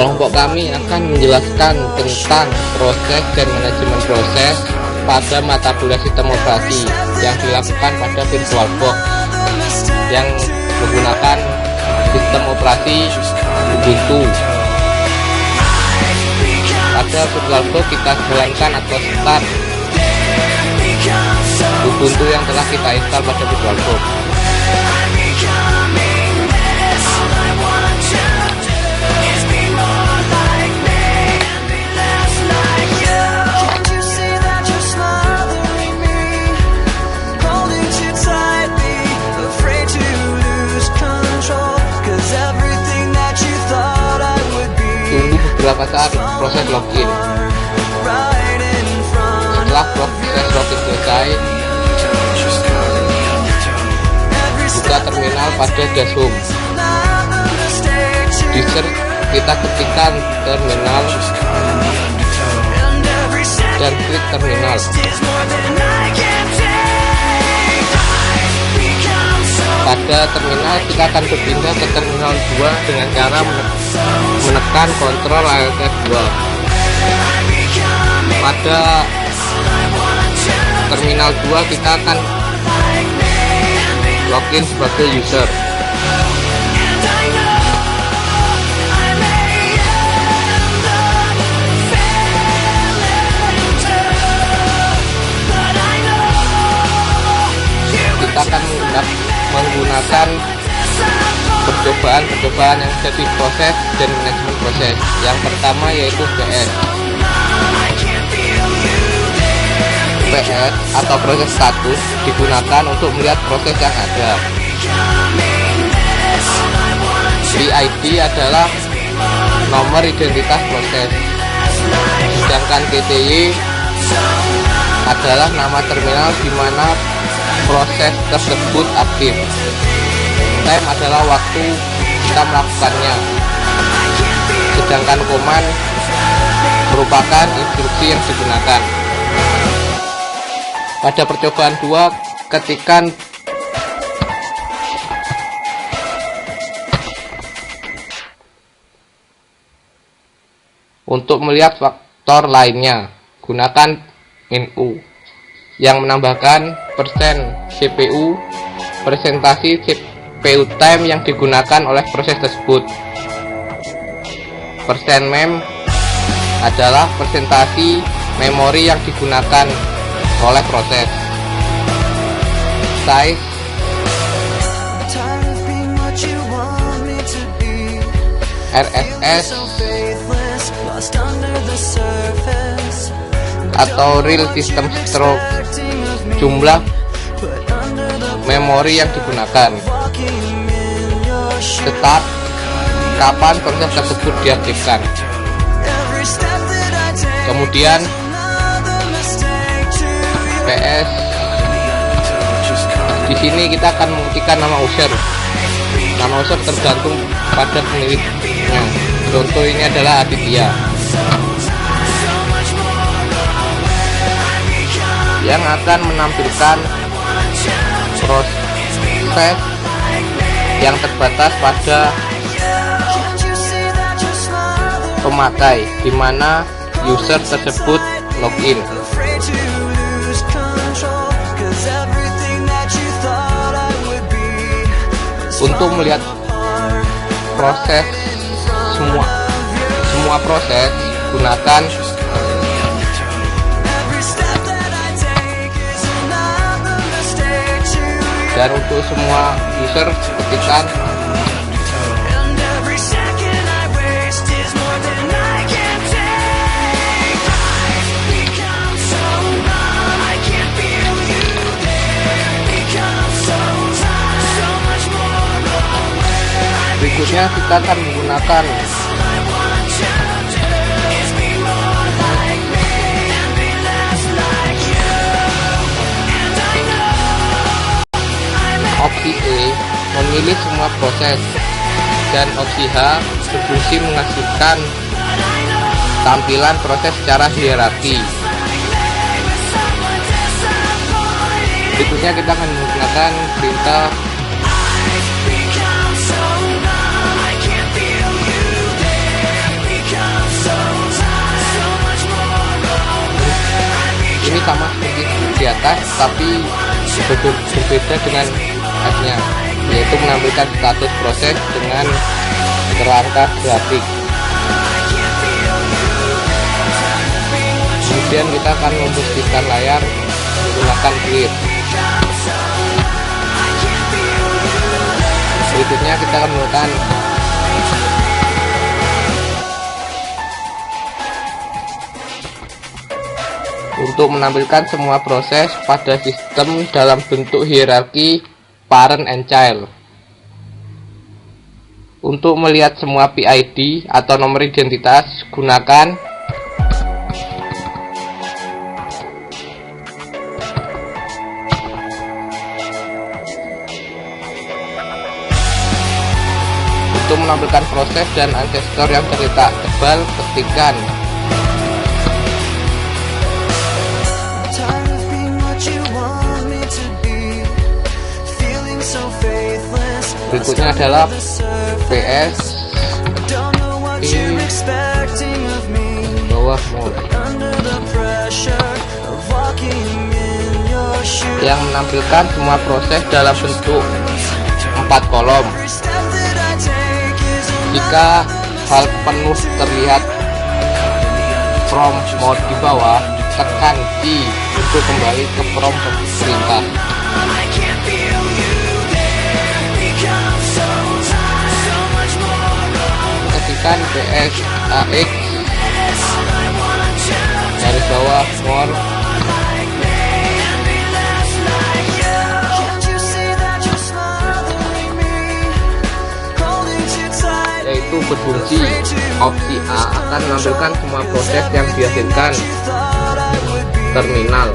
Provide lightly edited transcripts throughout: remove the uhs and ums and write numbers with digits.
Kelompok kami akan menjelaskan tentang proses dan manajemen proses pada mata kuliah sistem operasi yang dilakukan pada VirtualBox yang menggunakan sistem operasi Ubuntu. Pada VirtualBox kita jalankan atau start Ubuntu yang telah kita install pada VirtualBox. Beberapa saat proses login. Setelah proses login selesai, buka terminal pada dashboard. Di search kita ketikkan terminal dan klik terminal. Pada terminal kita akan berpindah ke terminal 2 dengan cara menekan Ctrl Alt F2. Pada terminal 2 kita akan login sebagai user. Kita akan menggunakan percobaan yang jadi proses dan manajemen proses. Yang pertama yaitu PS atau proses status digunakan untuk melihat proses yang ada. PID adalah nomor identitas proses, sedangkan TTY adalah nama terminal di mana proses tersebut aktif. Time adalah waktu kita melakukannya, sedangkan command merupakan instruksi yang digunakan. Pada percobaan 2, ketikkan untuk melihat faktor lainnya, gunakan -u yang menambahkan persen CPU, presentasi CPU time yang digunakan oleh proses tersebut. %mem adalah presentasi memori yang digunakan oleh proses. Size RSS atau real system stroke, jumlah memori yang digunakan. Start, kapan proses tersebut diaktifkan. Kemudian PS. Di sini kita akan mengetikkan nama user. Nama user tergantung pada pemiliknya. Contoh ini adalah Aditya. Yang akan menampilkan proses yang terbatas pada pemakai, di mana user tersebut login. Untuk melihat proses semua proses, gunakan dan untuk semua user ketikkan berikutnya. Kita akan menggunakan opsi E memilih semua proses, dan opsi H berfungsi menghasilkan tampilan proses secara hierarki. Berikutnya kita akan menggunakan perintah ini sama seperti di atas, tapi berbeda dengan hasilnya, yaitu menampilkan status proses dengan kerangka grafik. Kemudian kita akan membersihkan layar menggunakan clear. Berikutnya kita akan menggunakan untuk menampilkan semua proses pada sistem dalam bentuk hierarki parent and child. Untuk melihat semua PID atau nomor identitas, gunakan untuk menampilkan proses dan ancestor yang terletak tebal, ketikkan berikutnya adalah PS bawah mode yang menampilkan semua proses dalam bentuk 4 kolom. Jika hal penuh terlihat from mode di bawah, tekan Q untuk kembali ke from perintah. Ketikkan PSAX garis bawah more yaitu berfungsi. Opsi A akan menampilkan semua proses yang dihasilkan terminal.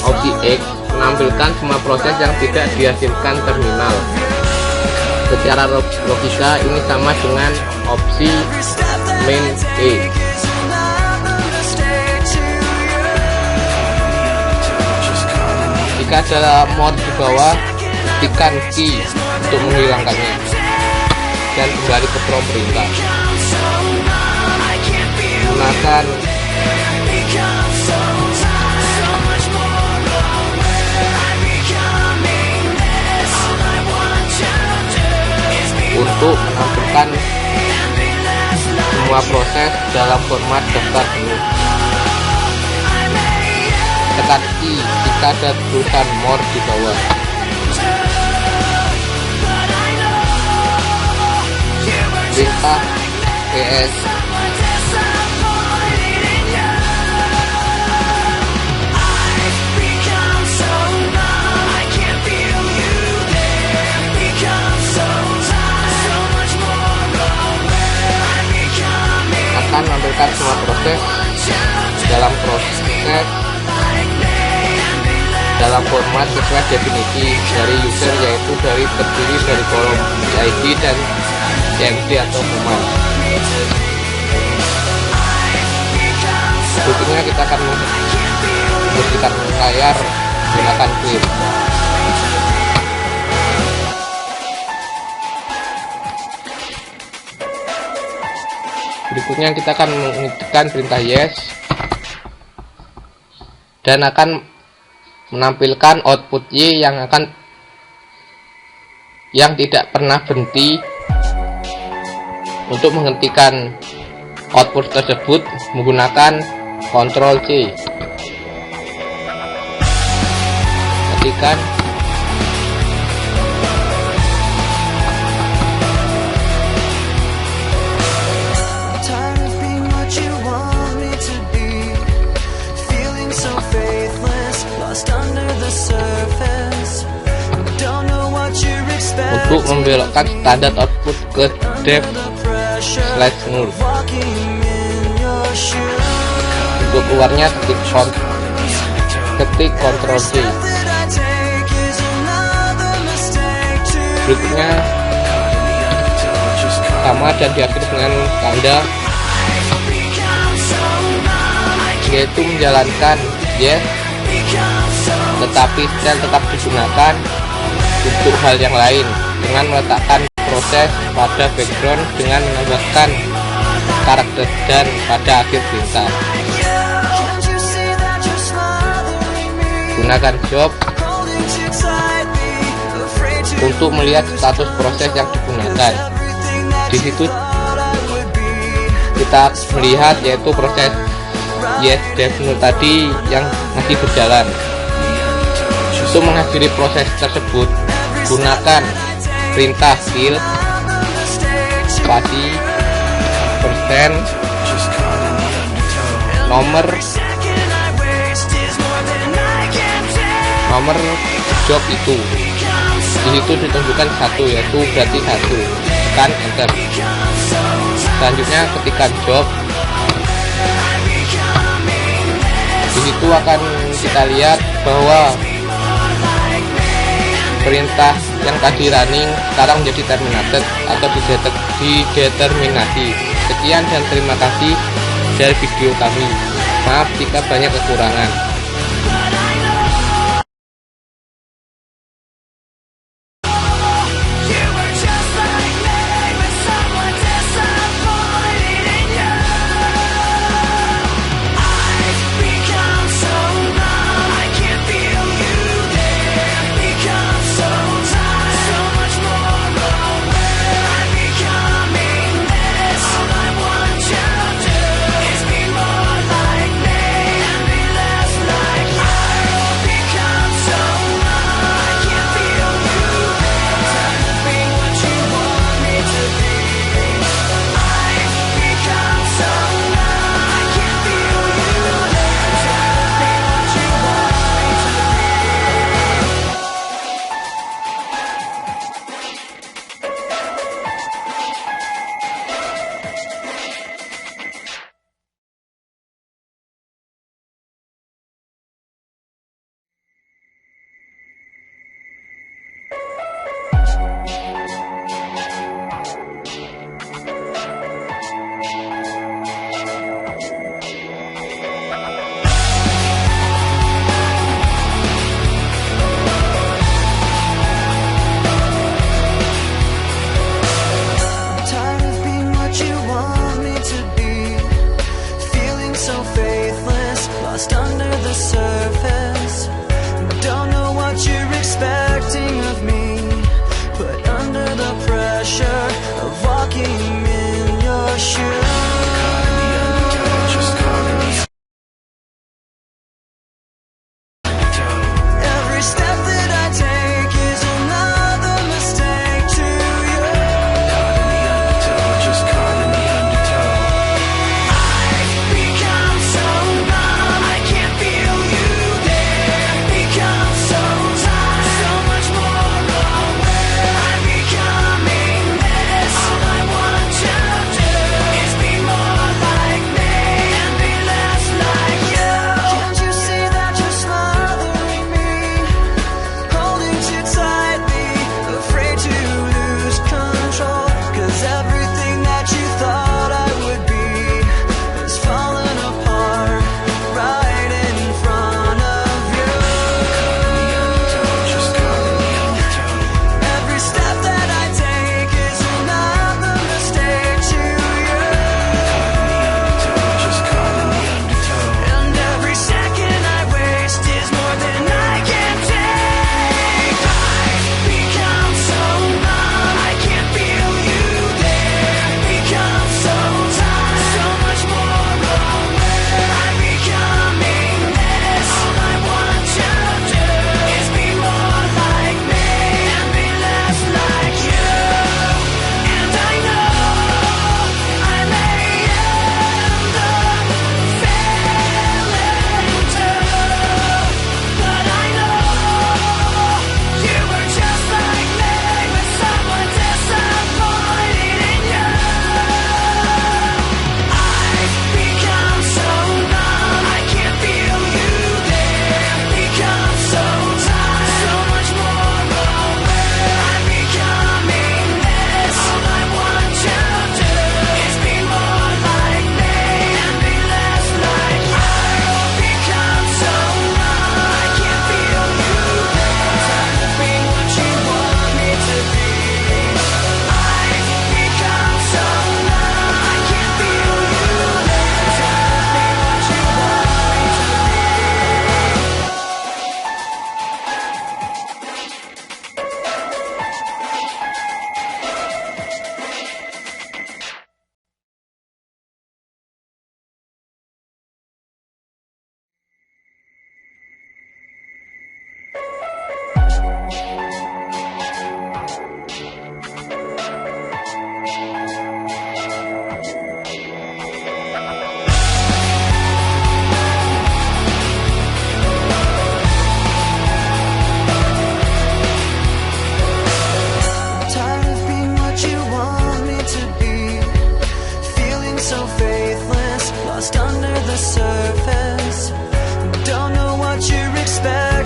Opsi X menampilkan semua proses yang tidak dihasilkan terminal. Secara logika ini sama dengan opsi main E. Jika ada mode di bawah, tekan Q untuk menghilangkannya dan kembali ke prompt perintah. Gunakan untuk menampilkan semua proses dalam format daftar menu. Tekan I jika ada tulisan more di bawah. Perintah PS akan menampilkan semua proses dalam format sesuai definisi dari user, yaitu terdiri dari kolom ID dan CMD atau command. Berikutnya kita akan membersihkan layar menggunakan clear. Berikutnya kita akan mengetikkan perintah yes dan akan menampilkan output Y yang tidak pernah berhenti. Untuk menghentikan output tersebut menggunakan Ctrl C. Ketikkan untuk membelokkan standar output ke dev/null. Untuk keluarnya ketik Ctrl C. Berikutnya sama dan diakhiri dengan tanda, yaitu menjalankan yes, tetapi style tetap digunakan untuk hal yang lain dengan meletakkan proses pada background dengan menambahkan karakter dan pada akhir perintah. gunakan job untuk melihat status proses yang digunakan. Di situ kita melihat yaitu proses yes dev null tadi yang masih berjalan. Untuk mengakhiri proses tersebut, gunakan perintah kill spasi persen nomor job itu. Di situ ditunjukkan 1, yaitu berarti 1. Tekan enter. Selanjutnya ketikkan job. Di situ akan kita lihat bahwa perintah yang tadi running sekarang menjadi terminated atau dideterminasi. Sekian dan terima kasih dari video kami. Maaf jika banyak kekurangan.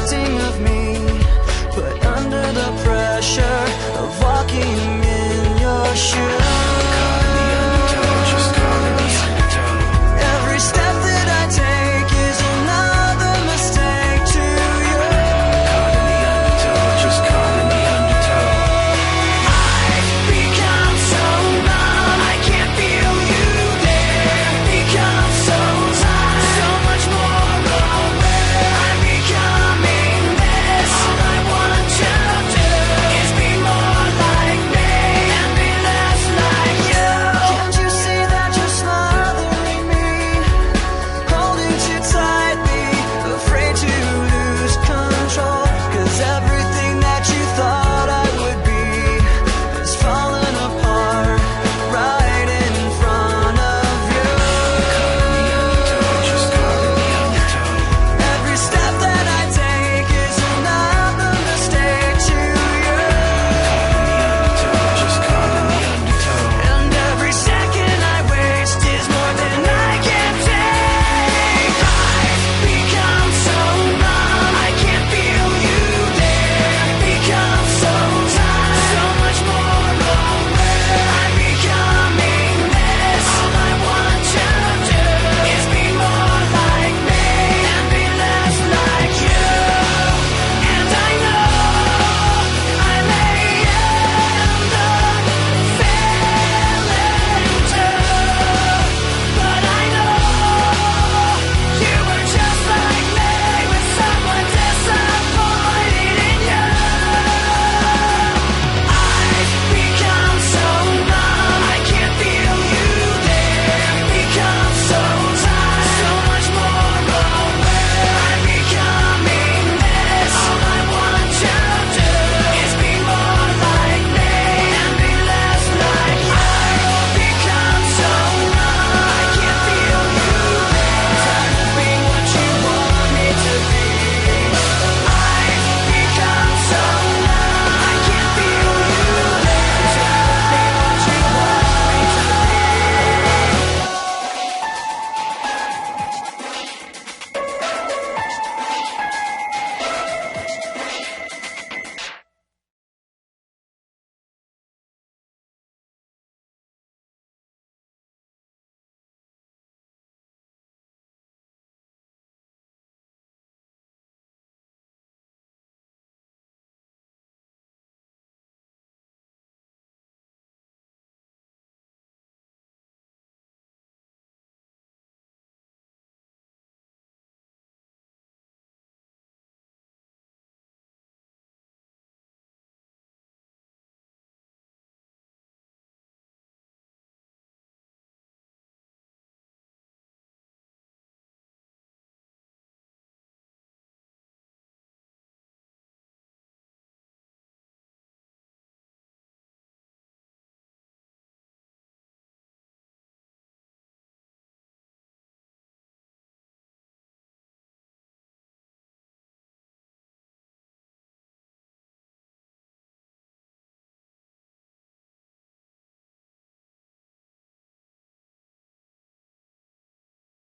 expecting of me.